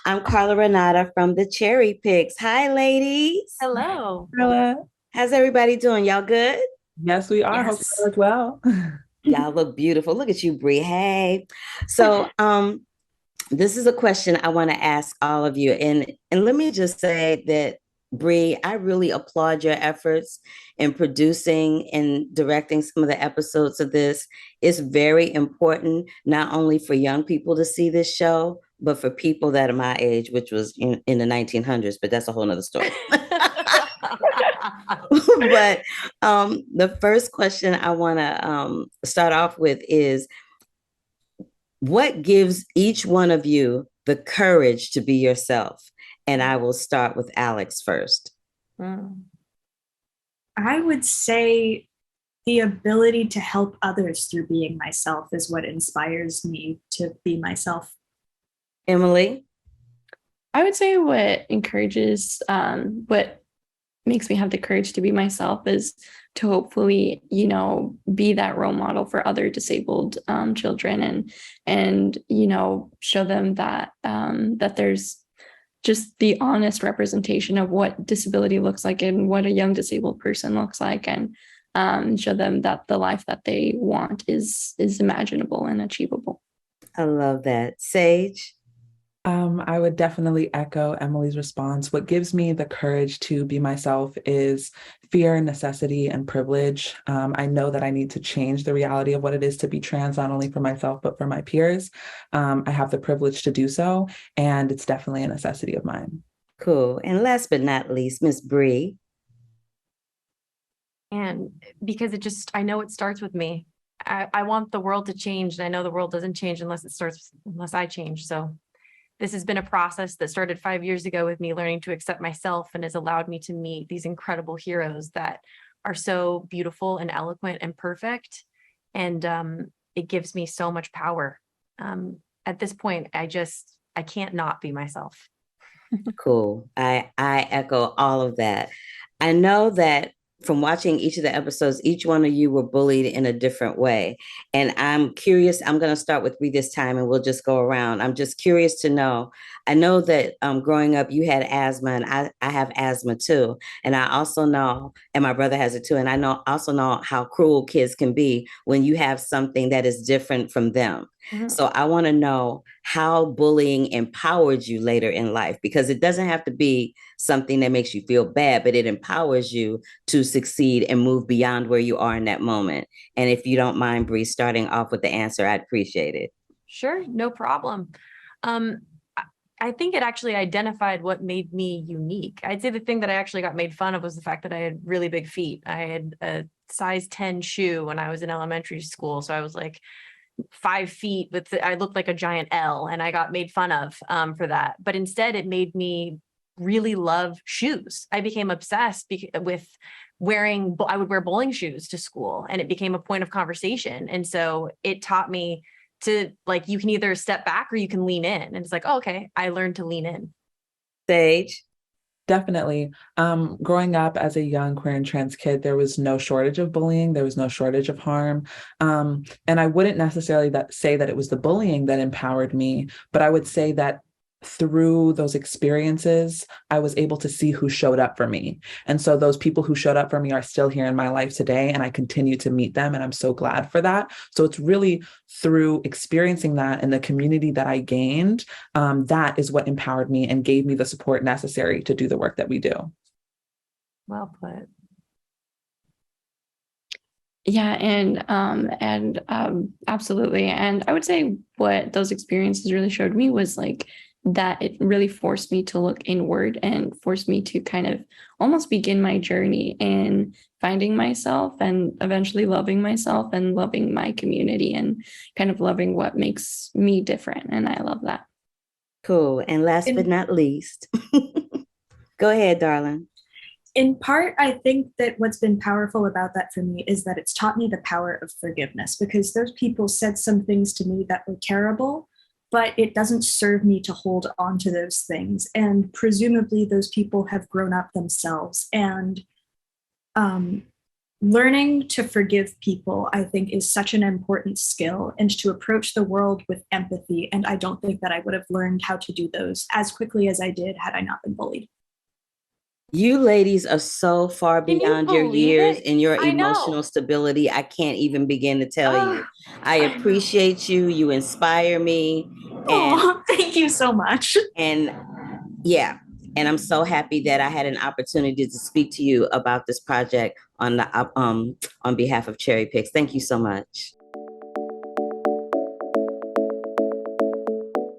I'm Carla Renata from the CherryPicks. Hi, ladies. Hello. Carla. How's everybody doing? Y'all good? Yes, we are. Hope Yes. you as well. Y'all look beautiful. Look at you, Brie. Hey. So, this is a question I want to ask all of you, and let me just say that, Brie, I really applaud your efforts in producing and directing some of the episodes of this. It's very important not only for young people to see this show, but for people that are my age, which was in the 1900s. But that's a whole nother story. But the first question I want to start off with is, what gives each one of you the courage to be yourself? And I will start with Alex first. Mm. I would say the ability to help others through being myself is what inspires me to be myself. Emily? I would say what makes me have the courage to be myself is to hopefully, be that role model for other disabled children and show them that there's just the honest representation of what disability looks like and what a young disabled person looks like, and show them that the life that they want is imaginable and achievable. I love that. Sage? I would definitely echo Emily's response. What gives me the courage to be myself is fear, necessity, and privilege. I know that I need to change the reality of what it is to be trans, not only for myself, but for my peers. I have the privilege to do so, and it's definitely a necessity of mine. Cool. And last but not least, Miss Bree. And because I know it starts with me. I want the world to change, and I know the world doesn't change unless I change. So this has been a process that started 5 years ago with me learning to accept myself, and has allowed me to meet these incredible heroes that are so beautiful and eloquent and perfect. And it gives me so much power. At this point, I can't not be myself. Cool. I echo all of that. I know that from watching each of the episodes, each one of you were bullied in a different way. And I'm curious, I'm going to start with Bree this time and we'll just go around. I'm just curious to know. I know that growing up, you had asthma, and I have asthma too. And I also know, and my brother has it too. And I also know how cruel kids can be when you have something that is different from them. Mhm. So I want to know how bullying empowered you later in life, because it doesn't have to be something that makes you feel bad, but it empowers you to succeed and move beyond where you are in that moment. And if you don't mind, Bree, starting off with the answer, I'd appreciate it. Sure, no problem. Um, I think it actually identified what made me unique. I'd say the thing that I actually got made fun of was the fact that I had really big feet. I had a size 10 shoe when I was in elementary school. So I was like 5 feet I looked like a giant L, and I got made fun of for that. But instead it made me really love shoes. I became obsessed with I would wear bowling shoes to school, and it became a point of conversation. And so it taught me to, like, you can either step back or you can lean in. And it's like, oh, okay, I learned to lean in. Sage? Definitely. Growing up as a young queer and trans kid, there was no shortage of bullying. There was no shortage of harm. And I wouldn't necessarily say that it was the bullying that empowered me, but I would say that through those experiences, I was able to see who showed up for me. And so those people who showed up for me are still here in my life today, and I continue to meet them. And I'm so glad for that. So it's really through experiencing that and the community that I gained, that is what empowered me and gave me the support necessary to do the work that we do. Well put. Yeah, and absolutely. And I would say what those experiences really showed me was like that it really forced me to look inward and forced me to kind of almost begin my journey in finding myself and eventually loving myself and loving my community and kind of loving what makes me different. And I love that. Cool. And last but In, not least, go ahead, darling. in part, I think that what's been powerful about that for me is that it's taught me the power of forgiveness, because those people said some things to me that were terrible, but it doesn't serve me to hold on to those things. And presumably those people have grown up themselves. And um, learning to forgive people, I think, is such an important skill, and to approach the world with empathy. And I don't think that I would have learned how to do those as quickly as I did had I not been bullied. You ladies are so far Can you beyond your believe years it? in your I know. emotional stability. I can't even begin to tell you. Ugh, I I know. appreciate you. You inspire me. And Oh, thank you so much. and yeah, and I'm so happy that I had an opportunity to speak to you about this project on behalf of Cherry Picks. Thank you so much.